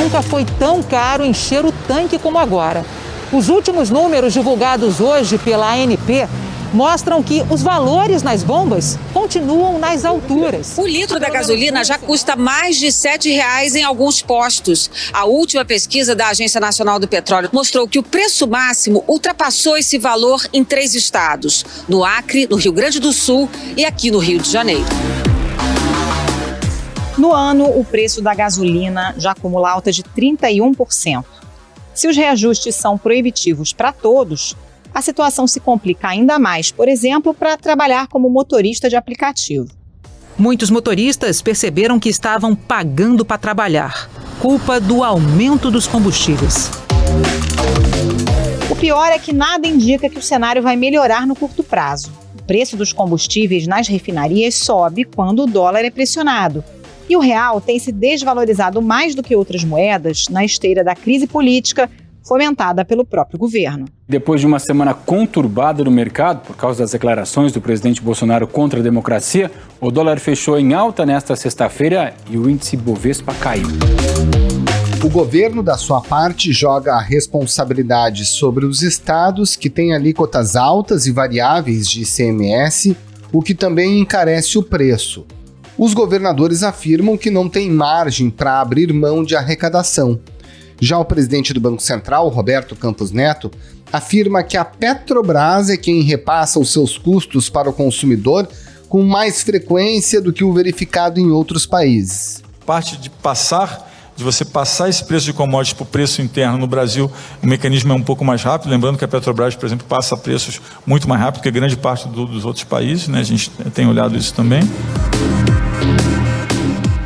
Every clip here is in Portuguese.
nunca foi tão caro encher o tanque como agora. Os últimos números divulgados hoje pela ANP mostram que os valores nas bombas continuam nas alturas. O litro da gasolina já custa mais de R$ 7,00 em alguns postos. A última pesquisa da Agência Nacional do Petróleo mostrou que o preço máximo ultrapassou esse valor em 3 estados: no Acre, no Rio Grande do Sul e aqui no Rio de Janeiro. No ano, o preço da gasolina já acumula alta de 31%. Se os reajustes são proibitivos para todos, a situação se complica ainda mais, por exemplo, para trabalhar como motorista de aplicativo. Muitos motoristas perceberam que estavam pagando para trabalhar, culpa do aumento dos combustíveis. O pior é que nada indica que o cenário vai melhorar no curto prazo. O preço dos combustíveis nas refinarias sobe quando o dólar é pressionado. E o real tem se desvalorizado mais do que outras moedas na esteira da crise política fomentada pelo próprio governo. Depois de uma semana conturbada no mercado, por causa das declarações do presidente Bolsonaro contra a democracia, o dólar fechou em alta nesta sexta-feira e o índice Bovespa caiu. O governo, da sua parte, joga a responsabilidade sobre os estados que têm alíquotas altas e variáveis de ICMS, o que também encarece o preço. Os governadores afirmam que não tem margem para abrir mão de arrecadação. Já o presidente do Banco Central, Roberto Campos Neto, afirma que a Petrobras é quem repassa os seus custos para o consumidor com mais frequência do que o verificado em outros países. Parte de você passar esse preço de commodities para o preço interno no Brasil, o mecanismo é um pouco mais rápido, lembrando que a Petrobras, por exemplo, passa preços muito mais rápido que grande parte dos outros países, né? A gente tem olhado isso também.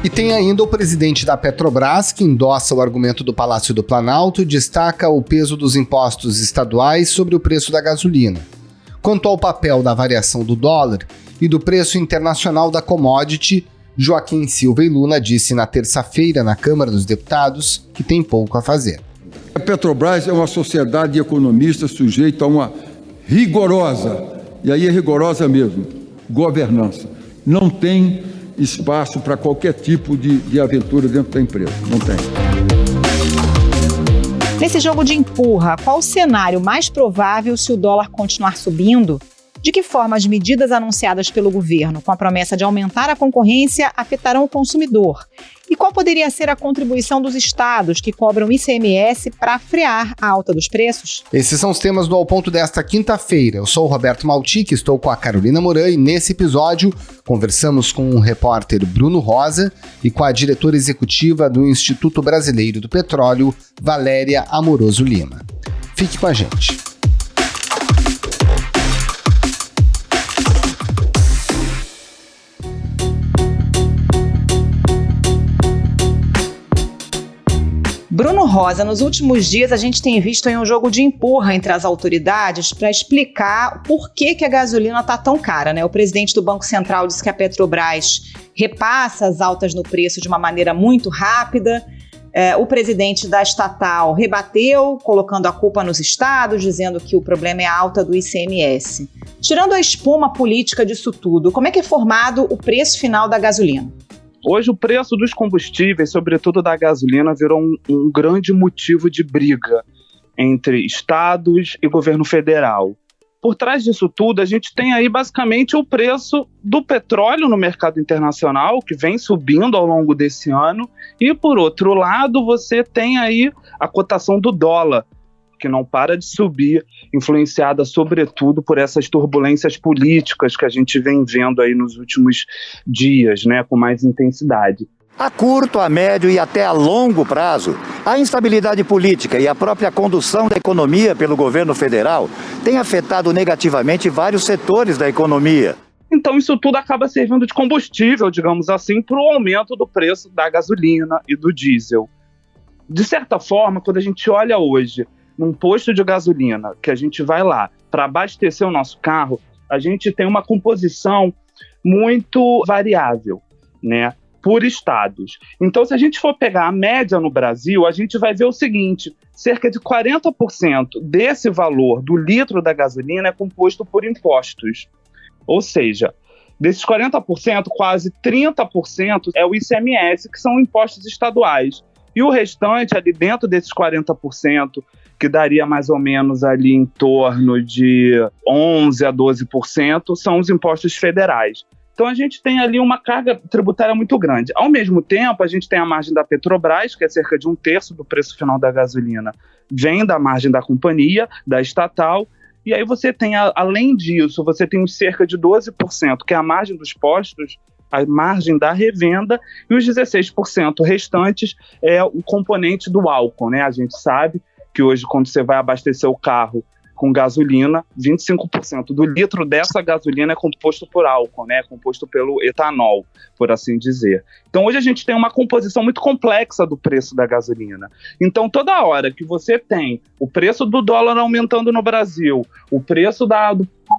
E tem ainda o presidente da Petrobras, que endossa o argumento do Palácio do Planalto e destaca o peso dos impostos estaduais sobre o preço da gasolina. Quanto ao papel da variação do dólar e do preço internacional da commodity, Joaquim Silva e Luna disse na terça-feira na Câmara dos Deputados que tem pouco a fazer. A Petrobras é uma sociedade de economistas sujeita a uma rigorosa, e aí é rigorosa mesmo, governança. Não tem espaço para qualquer tipo de aventura dentro da empresa, não tem. Nesse jogo de empurra, qual o cenário mais provável se o dólar continuar subindo? De que forma as medidas anunciadas pelo governo, com a promessa de aumentar a concorrência, afetarão o consumidor? E qual poderia ser a contribuição dos estados que cobram ICMS para frear a alta dos preços? Esses são os temas do Ao Ponto desta quinta-feira. Eu sou o Roberto Maltic, estou com a Carolina Moran e nesse episódio conversamos com o repórter Bruno Rosa e com a diretora executiva do Instituto Brasileiro do Petróleo, Valéria Amoroso Lima. Fique com a gente. Bruno Rosa, nos últimos dias a gente tem visto aí um jogo de empurra entre as autoridades para explicar por que a gasolina está tão cara, né? O presidente do Banco Central disse que a Petrobras repassa as altas no preço de uma maneira muito rápida. O presidente da estatal rebateu, colocando a culpa nos estados, dizendo que o problema é a alta do ICMS. Tirando a espuma política disso tudo, como é que é formado o preço final da gasolina? Hoje o preço dos combustíveis, sobretudo da gasolina, virou um grande motivo de briga entre estados e governo federal. Por trás disso tudo, a gente tem aí basicamente o preço do petróleo no mercado internacional, que vem subindo ao longo desse ano, e por outro lado você tem aí a cotação do dólar, que não para de subir, influenciada sobretudo por essas turbulências políticas que a gente vem vendo aí nos últimos dias, né, com mais intensidade. A curto, a médio e até a longo prazo, a instabilidade política e a própria condução da economia pelo governo federal tem afetado negativamente vários setores da economia. Então isso tudo acaba servindo de combustível, digamos assim, para o aumento do preço da gasolina e do diesel. De certa forma, quando a gente olha hoje num posto de gasolina, que a gente vai lá para abastecer o nosso carro, a gente tem uma composição muito variável, né, por estados. Então, se a gente for pegar a média no Brasil, a gente vai ver o seguinte: cerca de 40% desse valor do litro da gasolina é composto por impostos. Ou seja, desses 40%, quase 30% é o ICMS, que são impostos estaduais. E o restante, ali dentro desses 40%, que daria mais ou menos ali em torno de 11% a 12%, são os impostos federais. Então a gente tem ali uma carga tributária muito grande. Ao mesmo tempo, a gente tem a margem da Petrobras, que é cerca de 1/3 do preço final da gasolina, vem da margem da companhia, da estatal, e aí você tem, além disso, você tem cerca de 12%, que é a margem dos postos, a margem da revenda, e os 16% restantes é o componente do álcool, né? A gente sabe que hoje, quando você vai abastecer o carro com gasolina, 25% do litro dessa gasolina é composto por álcool, né? É composto pelo etanol, por assim dizer. Então, hoje a gente tem uma composição muito complexa do preço da gasolina. Então, toda hora que você tem o preço do dólar aumentando no Brasil, o preço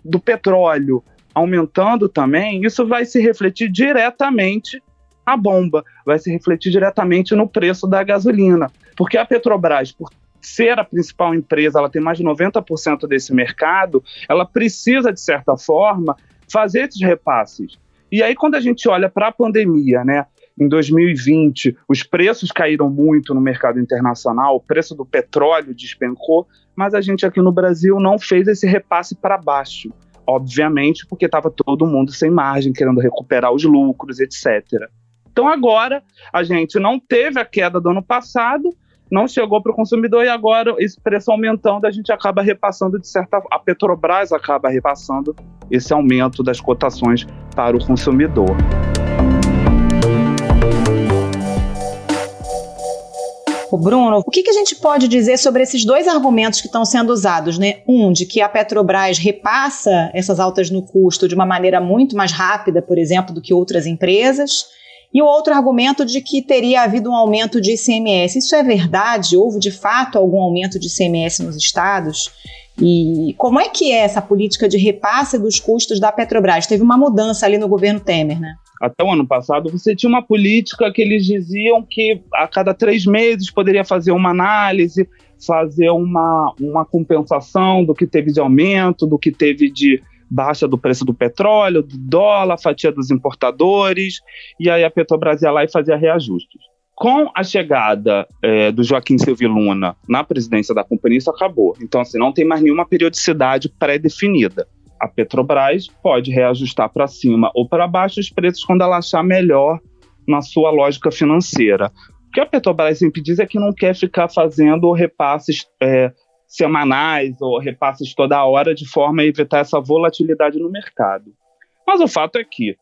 do petróleo aumentando também, isso vai se refletir diretamente na bomba, vai se refletir diretamente no preço da gasolina. Porque a Petrobras, por ser a principal empresa, ela tem mais de 90% desse mercado, ela precisa, de certa forma, fazer esses repasses. E aí, quando a gente olha para a pandemia, né, em 2020, os preços caíram muito no mercado internacional, o preço do petróleo despencou, mas a gente aqui no Brasil não fez esse repasse para baixo. Obviamente, porque estava todo mundo sem margem, querendo recuperar os lucros, etc. Então agora, a gente não teve a queda do ano passado, não chegou para o consumidor, e agora esse preço aumentando, a gente acaba repassando a Petrobras acaba repassando esse aumento das cotações para o consumidor. O Bruno, o que a gente pode dizer sobre esses dois argumentos que estão sendo usados, né? Um, de que a Petrobras repassa essas altas no custo de uma maneira muito mais rápida, por exemplo, do que outras empresas, e o outro argumento de que teria havido um aumento de ICMS. Isso é verdade? Houve, de fato, algum aumento de ICMS nos estados? E como é que é essa política de repasse dos custos da Petrobras? Teve uma mudança ali no governo Temer, né? Até o ano passado, você tinha uma política que eles diziam que a cada 3 meses poderia fazer uma análise, fazer uma compensação do que teve de aumento, do que teve de baixa do preço do petróleo, do dólar, fatia dos importadores, e aí a Petrobras ia lá e fazia reajustes. Com a chegada do Joaquim Silvio Luna na presidência da companhia, isso acabou. Então, assim, não tem mais nenhuma periodicidade pré-definida. A Petrobras pode reajustar para cima ou para baixo os preços quando ela achar melhor na sua lógica financeira. O que a Petrobras sempre diz é que não quer ficar fazendo repasses semanais ou repasses toda hora de forma a evitar essa volatilidade no mercado. Mas o fato é que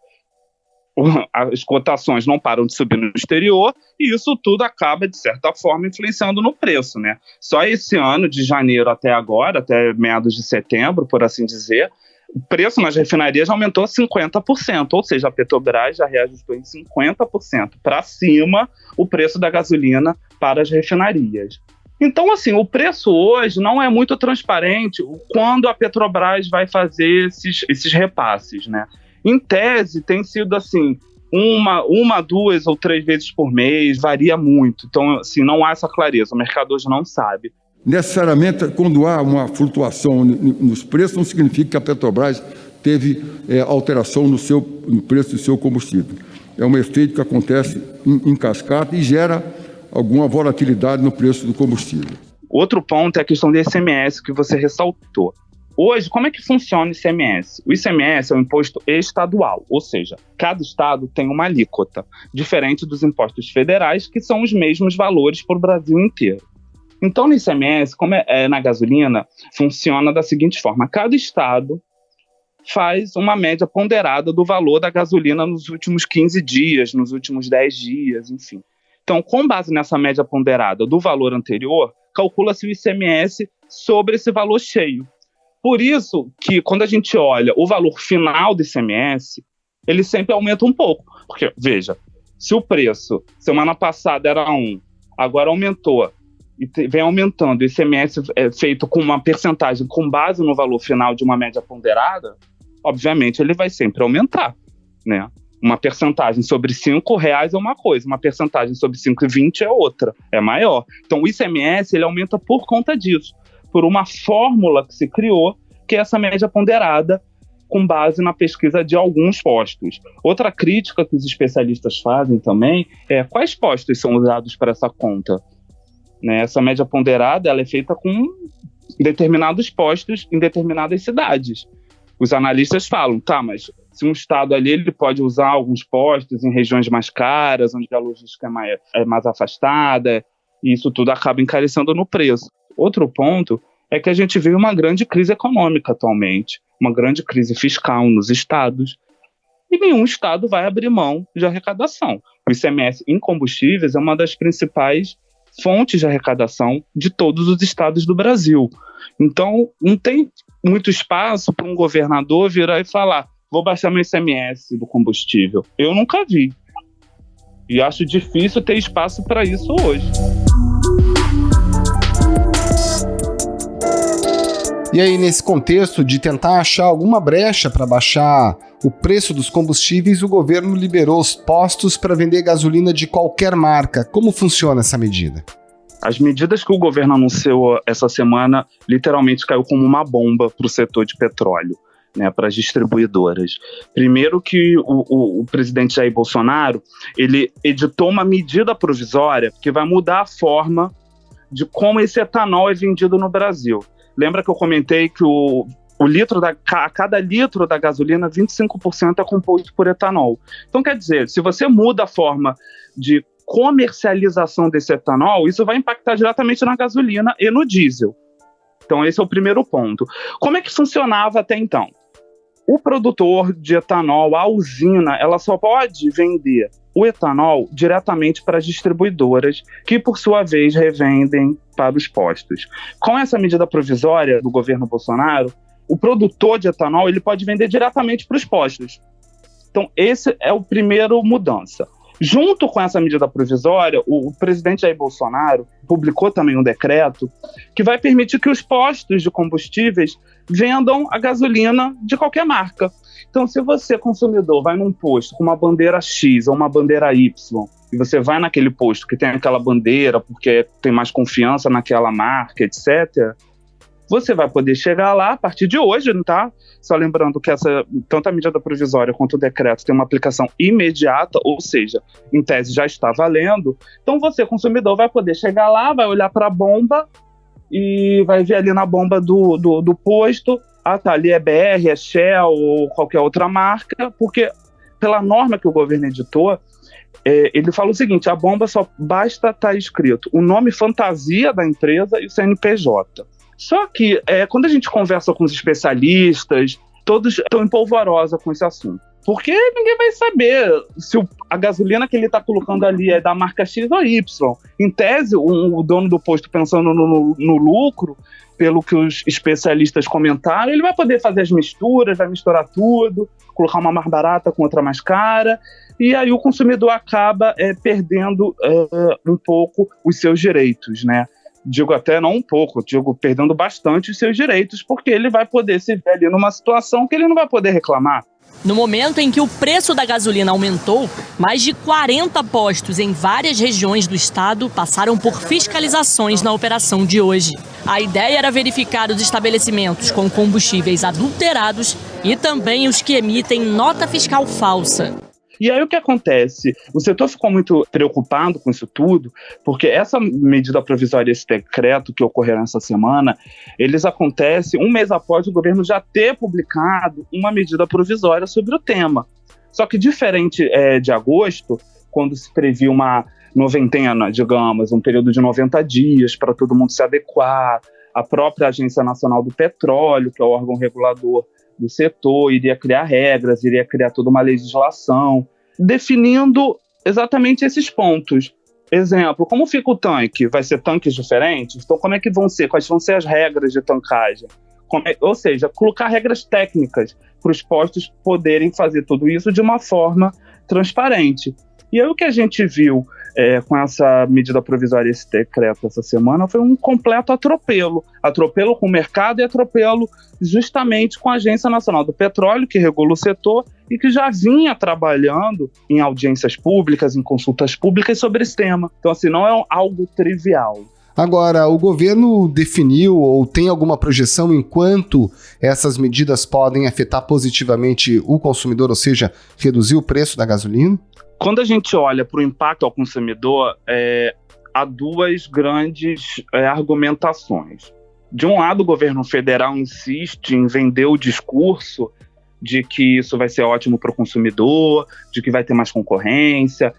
as cotações não param de subir no exterior e isso tudo acaba, de certa forma, influenciando no preço, né? Só esse ano, de janeiro até agora, até meados de setembro, por assim dizer, o preço nas refinarias aumentou 50%, ou seja, a Petrobras já reajustou em 50% para cima o preço da gasolina para as refinarias. Então, assim, o preço hoje não é muito transparente quando a Petrobras vai fazer esses repasses, né? Em tese, tem sido assim, uma, 2 ou 3 vezes por mês, varia muito. Então, assim, não há essa clareza, o mercado hoje não sabe. Necessariamente, quando há uma flutuação nos preços, não significa que a Petrobras teve alteração no preço do seu combustível. É um efeito que acontece em cascata e gera alguma volatilidade no preço do combustível. Outro ponto é a questão do ICMS que você ressaltou. Hoje, como é que funciona o ICMS? O ICMS é um imposto estadual, ou seja, cada estado tem uma alíquota, diferente dos impostos federais, que são os mesmos valores para o Brasil inteiro. Então, no ICMS, como na gasolina, funciona da seguinte forma: cada estado faz uma média ponderada do valor da gasolina nos últimos 15 dias, nos últimos 10 dias, enfim. Então, com base nessa média ponderada do valor anterior, calcula-se o ICMS sobre esse valor cheio. Por isso que, quando a gente olha o valor final do ICMS, ele sempre aumenta um pouco. Porque, veja, se o preço semana passada era 1, agora aumentou, e vem aumentando, o ICMS é feito com uma percentagem com base no valor final de uma média ponderada, obviamente ele vai sempre aumentar, né? Uma percentagem sobre R$5 é uma coisa, uma percentagem sobre 5,20 é outra, é maior. Então o ICMS ele aumenta por conta disso, por uma fórmula que se criou, que é essa média ponderada com base na pesquisa de alguns postos. Outra crítica que os especialistas fazem também é quais postos são usados para essa conta. Né? Essa média ponderada ela é feita com determinados postos em determinadas cidades. Os analistas falam, mas se um estado ali ele pode usar alguns postos em regiões mais caras, onde a logística é mais afastada, e isso tudo acaba encarecendo no preço. Outro ponto é que a gente vive uma grande crise econômica atualmente, uma grande crise fiscal nos estados, e nenhum estado vai abrir mão de arrecadação. O ICMS em combustíveis é uma das principais fontes de arrecadação de todos os estados do Brasil. Então, não tem muito espaço para um governador virar e falar, vou baixar meu ICMS do combustível. Eu nunca vi. E acho difícil ter espaço para isso hoje. E aí, nesse contexto de tentar achar alguma brecha para baixar o preço dos combustíveis, o governo liberou os postos para vender gasolina de qualquer marca. Como funciona essa medida? As medidas que o governo anunciou essa semana literalmente caiu como uma bomba para o setor de petróleo, né, para as distribuidoras. Primeiro que o presidente Jair Bolsonaro ele editou uma medida provisória que vai mudar a forma de como esse etanol é vendido no Brasil. Lembra que eu comentei que a cada litro da gasolina, 25% é composto por etanol. Então, quer dizer, se você muda a forma de comercialização desse etanol, isso vai impactar diretamente na gasolina e no diesel. Então, esse é o primeiro ponto. Como é que funcionava até então? O produtor de etanol, a usina, ela só pode vender o etanol diretamente para as distribuidoras, que por sua vez revendem para os postos. Com essa medida provisória do governo Bolsonaro, o produtor de etanol ele pode vender diretamente para os postos. Então, esse é o primeiro mudança. Junto com essa medida provisória, o presidente Jair Bolsonaro publicou também um decreto que vai permitir que os postos de combustíveis vendam a gasolina de qualquer marca. Então, se você, consumidor, vai num posto com uma bandeira X ou uma bandeira Y, e você vai naquele posto que tem aquela bandeira porque tem mais confiança naquela marca, etc., você vai poder chegar lá a partir de hoje, tá? Só lembrando que tanto a medida provisória quanto o decreto tem uma aplicação imediata, ou seja, em tese já está valendo. Então você, consumidor, vai poder chegar lá, vai olhar para a bomba e vai ver ali na bomba do posto, ali é BR, é Shell ou qualquer outra marca, porque pela norma que o governo editou, ele fala o seguinte, a bomba só basta estar escrito o nome fantasia da empresa e o CNPJ. Só que, quando a gente conversa com os especialistas, todos estão em polvorosa com esse assunto. Porque ninguém vai saber se a gasolina que ele está colocando ali é da marca X ou Y. Em tese, o dono do posto, pensando no lucro, pelo que os especialistas comentaram, ele vai poder fazer as misturas, vai misturar tudo, colocar uma mais barata com outra mais cara, e aí o consumidor acaba perdendo um pouco os seus direitos, né? Digo até não um pouco, digo perdendo bastante os seus direitos, porque ele vai poder se ver ali numa situação que ele não vai poder reclamar. No momento em que o preço da gasolina aumentou, mais de 40 postos em várias regiões do estado passaram por fiscalizações na operação de hoje. A ideia era verificar os estabelecimentos com combustíveis adulterados e também os que emitem nota fiscal falsa. E aí o que acontece? O setor ficou muito preocupado com isso tudo, porque essa medida provisória, esse decreto que ocorreu essa semana, eles acontecem um mês após o governo já ter publicado uma medida provisória sobre o tema. Só que diferente de agosto, quando se previa uma noventena, digamos, um período de 90 dias para todo mundo se adequar, a própria Agência Nacional do Petróleo, que é o órgão regulador do setor, iria criar regras, iria criar toda uma legislação, definindo exatamente esses pontos. Exemplo, como fica o tanque? Vai ser tanques diferentes? Então, como é que vão ser? Quais vão ser as regras de tancagem? Ou seja, colocar regras técnicas para os postos poderem fazer tudo isso de uma forma transparente. E aí o que a gente viu com essa medida provisória, esse decreto essa semana, foi um completo atropelo. Atropelo com o mercado e atropelo justamente com a Agência Nacional do Petróleo, que regula o setor e que já vinha trabalhando em audiências públicas, em consultas públicas sobre esse tema. Então, assim, não é algo trivial. Agora, o governo definiu ou tem alguma projeção em quanto essas medidas podem afetar positivamente o consumidor, ou seja, reduzir o preço da gasolina? Quando a gente olha para o impacto ao consumidor, há duas grandes argumentações. De um lado, o governo federal insiste em vender o discurso de que isso vai ser ótimo para o consumidor, de que vai ter mais concorrência.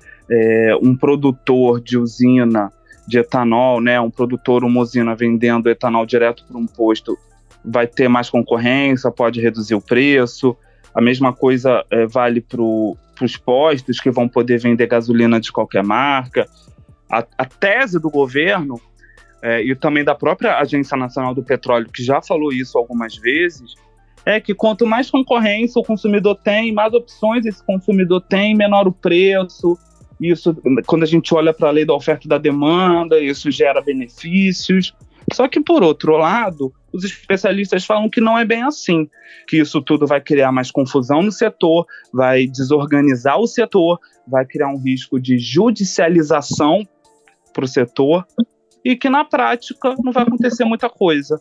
Um produtor de usina de etanol, né, uma usina vendendo etanol direto para um posto, vai ter mais concorrência, pode reduzir o preço. A mesma coisa vale para os postos, que vão poder vender gasolina de qualquer marca. A tese do governo, e também da própria Agência Nacional do Petróleo, que já falou isso algumas vezes, é que quanto mais concorrência o consumidor tem, mais opções esse consumidor tem, menor o preço. Isso, quando a gente olha para a lei da oferta e da demanda, isso gera benefícios. Só que, por outro lado, os especialistas falam que não é bem assim, que isso tudo vai criar mais confusão no setor, vai desorganizar o setor, vai criar um risco de judicialização para o setor e que, na prática, não vai acontecer muita coisa.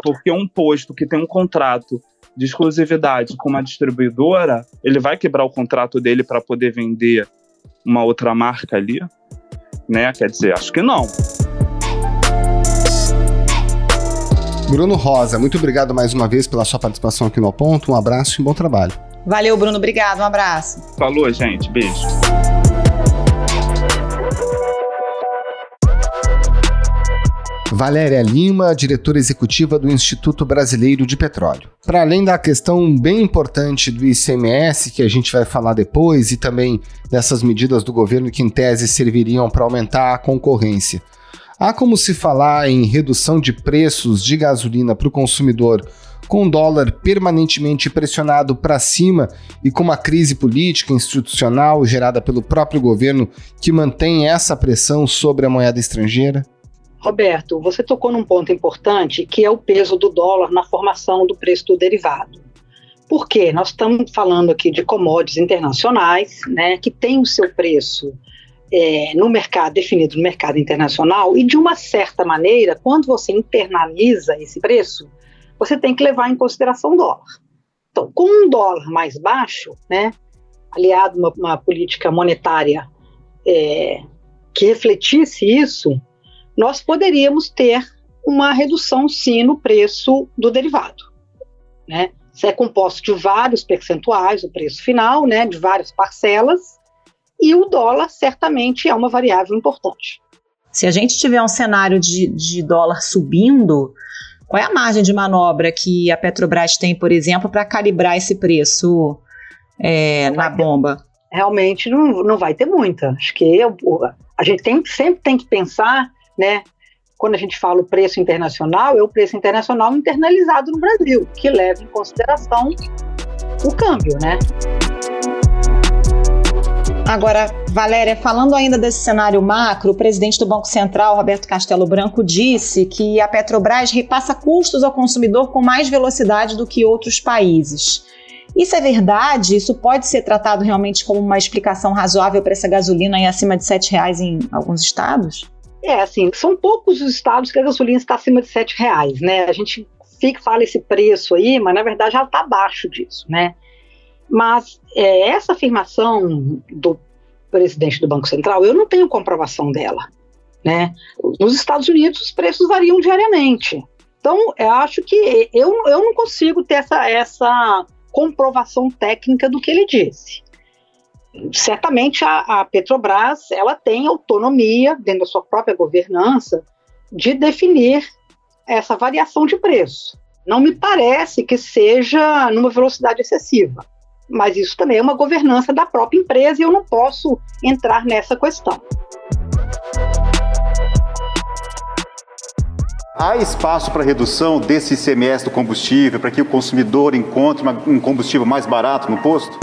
Porque um posto que tem um contrato de exclusividade com uma distribuidora, ele vai quebrar o contrato dele para poder vender uma outra marca ali, né? Quer dizer, acho que não. Bruno Rosa, muito obrigado mais uma vez pela sua participação aqui no Ao Ponto. Um abraço e um bom trabalho. Valeu, Bruno. Obrigado. Um abraço. Falou, gente. Beijo. Valéria Lima, diretora executiva do Instituto Brasileiro de Petróleo. Para além da questão bem importante do ICMS, que a gente vai falar depois, e também dessas medidas do governo que em tese serviriam para aumentar a concorrência, há como se falar em redução de preços de gasolina para o consumidor com o dólar permanentemente pressionado para cima e com uma crise política institucional gerada pelo próprio governo que mantém essa pressão sobre a moeda estrangeira? Roberto, você tocou num ponto importante, que é o peso do dólar na formação do preço do derivado. Por quê? Nós estamos falando aqui de commodities internacionais, né, que tem o seu preço no mercado, definido no mercado internacional, e de uma certa maneira, quando você internaliza esse preço, você tem que levar em consideração o dólar. Então, com um dólar mais baixo, né, aliado a uma política monetária que refletisse isso, nós poderíamos ter uma redução, sim, no preço do derivado, né? Isso é composto de vários percentuais, o preço final, né, de várias parcelas, e o dólar certamente é uma variável importante. Se a gente tiver um cenário de dólar subindo, qual é a margem de manobra que a Petrobras tem, por exemplo, para calibrar esse preço na bomba? Realmente não vai ter muita. Acho que a gente sempre tem que pensar, né, quando a gente fala o preço internacional, é o preço internacional internalizado no Brasil, que leva em consideração o câmbio, né? Agora, Valéria, falando ainda desse cenário macro, o presidente do Banco Central, Roberto Castelo Branco, disse que a Petrobras repassa custos ao consumidor com mais velocidade do que outros países. Isso é verdade? Isso pode ser tratado realmente como uma explicação razoável para essa gasolina aí acima de R$7 em alguns estados? Assim, são poucos os estados que a gasolina está acima de R$7, né? A gente fala esse preço aí, mas na verdade ela está abaixo disso, né? Mas essa afirmação do presidente do Banco Central, eu não tenho comprovação dela, né? Nos Estados Unidos os preços variam diariamente. Então, eu acho que eu não consigo ter essa comprovação técnica do que ele disse. Certamente a Petrobras ela tem autonomia dentro da sua própria governança de definir essa variação de preço. Não me parece que seja numa velocidade excessiva, mas isso também é uma governança da própria empresa e eu não posso entrar nessa questão. Há espaço para redução desse ICMS do combustível, para que o consumidor encontre um combustível mais barato no posto?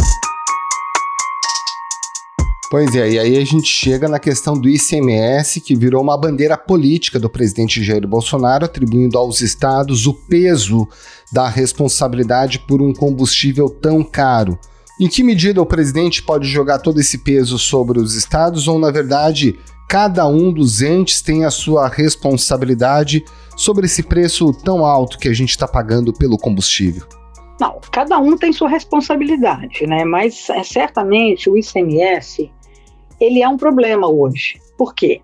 Pois é, e aí a gente chega na questão do ICMS, que virou uma bandeira política do presidente Jair Bolsonaro, atribuindo aos estados o peso da responsabilidade por um combustível tão caro. Em que medida o presidente pode jogar todo esse peso sobre os estados ou, na verdade, cada um dos entes tem a sua responsabilidade sobre esse preço tão alto que a gente está pagando pelo combustível? Não, cada um tem sua responsabilidade, né? Mas certamente o ICMS, ele é um problema hoje. Por quê?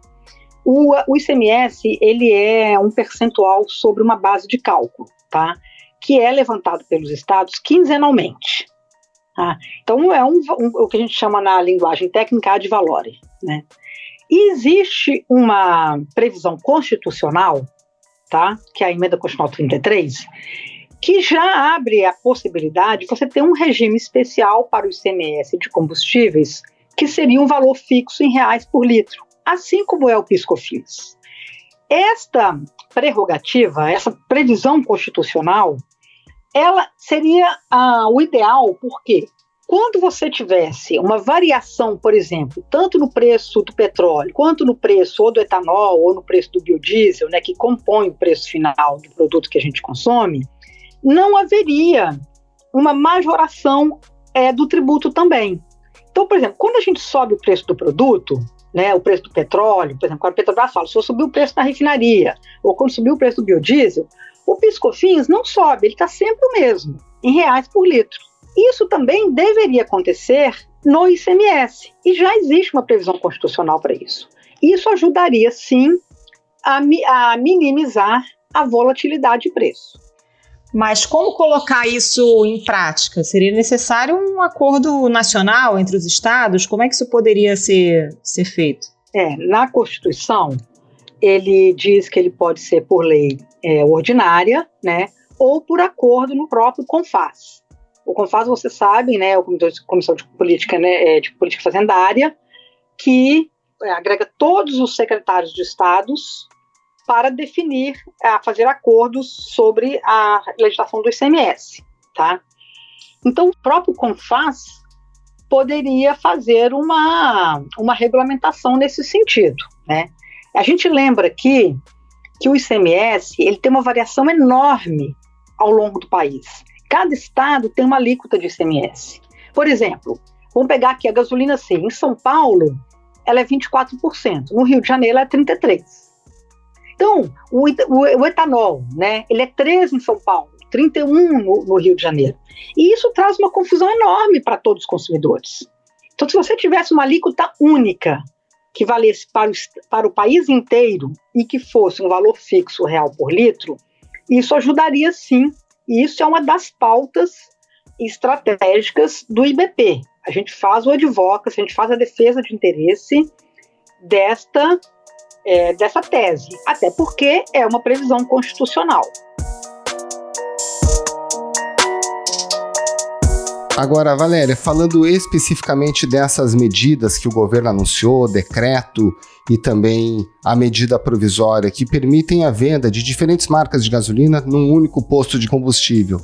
O ICMS, ele é um percentual sobre uma base de cálculo, tá? Que é levantado pelos estados quinzenalmente. Tá? Então, é o que a gente chama na linguagem técnica ad valorem, né? E existe uma previsão constitucional, tá? Que é a Emenda Constitucional 33, que já abre a possibilidade de você ter um regime especial para o ICMS de combustíveis, que seria um valor fixo em reais por litro, assim como é o PIS/COFINS. Esta prerrogativa, essa previsão constitucional, ela seria o ideal, porque quando você tivesse uma variação, por exemplo, tanto no preço do petróleo, quanto no preço ou do etanol, ou no preço do biodiesel, né, que compõe o preço final do produto que a gente consome, não haveria uma majoração do tributo também. Então, por exemplo, quando a gente sobe o preço do produto, né, o preço do petróleo, por exemplo, quando a Petrobras fala, se eu subir o preço na refinaria, ou quando subir o preço do biodiesel, o PIS/COFINS não sobe, ele está sempre o mesmo, em reais por litro. Isso também deveria acontecer no ICMS, e já existe uma previsão constitucional para isso. Isso ajudaria, sim, a minimizar a volatilidade de preço. Mas como colocar isso em prática? Seria necessário um acordo nacional entre os estados? Como é que isso poderia ser feito? Na Constituição, ele diz que ele pode ser por lei ordinária, né, ou por acordo no próprio CONFAS. O CONFAS, você sabe, né, é a Comissão de Política, né, de Política Fazendária, que agrega todos os secretários de estados para definir, fazer acordos sobre a legislação do ICMS, tá? Então, o próprio CONFAS poderia fazer uma regulamentação nesse sentido, né? A gente lembra aqui que o ICMS, ele tem uma variação enorme ao longo do país. Cada estado tem uma alíquota de ICMS. Por exemplo, vamos pegar aqui a gasolina C. Em São Paulo, ela é 24%. No Rio de Janeiro, ela é 33%. Então, o etanol, né, ele é 13% em São Paulo, 31% no Rio de Janeiro. E isso traz uma confusão enorme para todos os consumidores. Então, se você tivesse uma alíquota única, que valesse para o país inteiro e que fosse um valor fixo real por litro, isso ajudaria sim. E isso é uma das pautas estratégicas do IBP. A gente faz o advocacy, a gente faz a defesa de interesse dessa tese, até porque é uma previsão constitucional. Agora, Valéria, falando especificamente dessas medidas que o governo anunciou, decreto e também a medida provisória que permitem a venda de diferentes marcas de gasolina num único posto de combustível,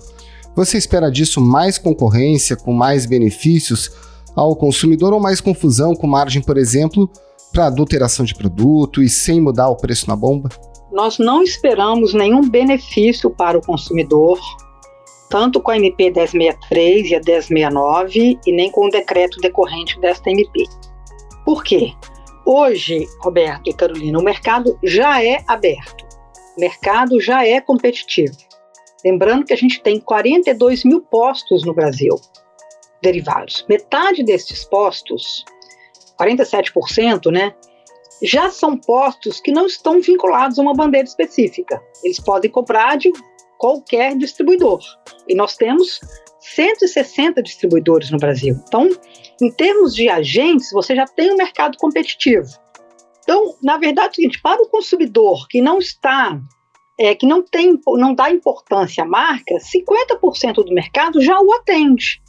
você espera disso mais concorrência, com mais benefícios ao consumidor ou mais confusão com margem, por exemplo, para adulteração de produto e sem mudar o preço na bomba? Nós não esperamos nenhum benefício para o consumidor, tanto com a MP 1063 e a 1069, e nem com o decreto decorrente desta MP. Por quê? Hoje, Roberto e Carolina, o mercado já é aberto, o mercado já é competitivo. Lembrando que a gente tem 42 mil postos no Brasil, derivados. Metade desses postos, 47%, né, já são postos que não estão vinculados a uma bandeira específica. Eles podem comprar de qualquer distribuidor. E nós temos 160 distribuidores no Brasil. Então, em termos de agentes, você já tem um mercado competitivo. Então, na verdade, é o seguinte, para o consumidor que não está, que não dá importância à marca, 50% do mercado já o atende.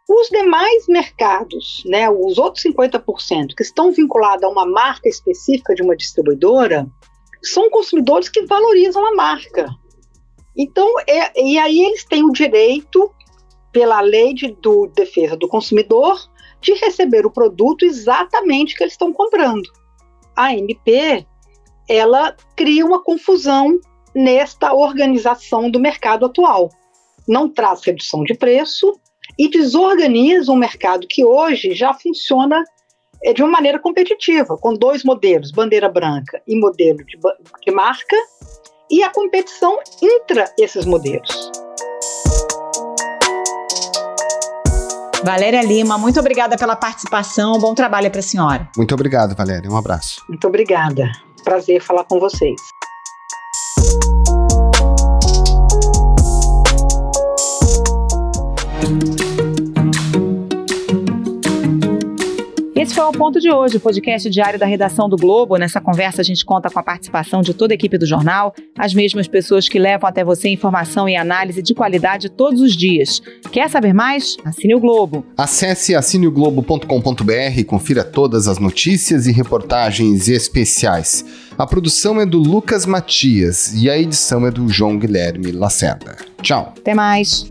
Os demais mercados, né, os outros 50% que estão vinculados a uma marca específica de uma distribuidora, são consumidores que valorizam a marca. Então, e aí eles têm o direito, pela lei de defesa do consumidor, de receber o produto exatamente que eles estão comprando. A MP, ela cria uma confusão nesta organização do mercado atual. Não traz redução de preço e desorganiza um mercado que hoje já funciona de uma maneira competitiva, com 2 modelos, bandeira branca e modelo de marca, e a competição entre esses modelos. Valéria Lima, muito obrigada pela participação. Bom trabalho para a senhora. Muito obrigado, Valéria. Um abraço. Muito obrigada. Prazer falar com vocês. Esse foi o Ponto de Hoje, o podcast diário da redação do Globo. Nessa conversa a gente conta com a participação de toda a equipe do jornal, as mesmas pessoas que levam até você informação e análise de qualidade todos os dias. Quer saber mais? Assine o Globo. Acesse assineoglobo.com.br e confira todas as notícias e reportagens especiais. A produção é do Lucas Matias e a edição é do João Guilherme Lacerda. Tchau. Até mais.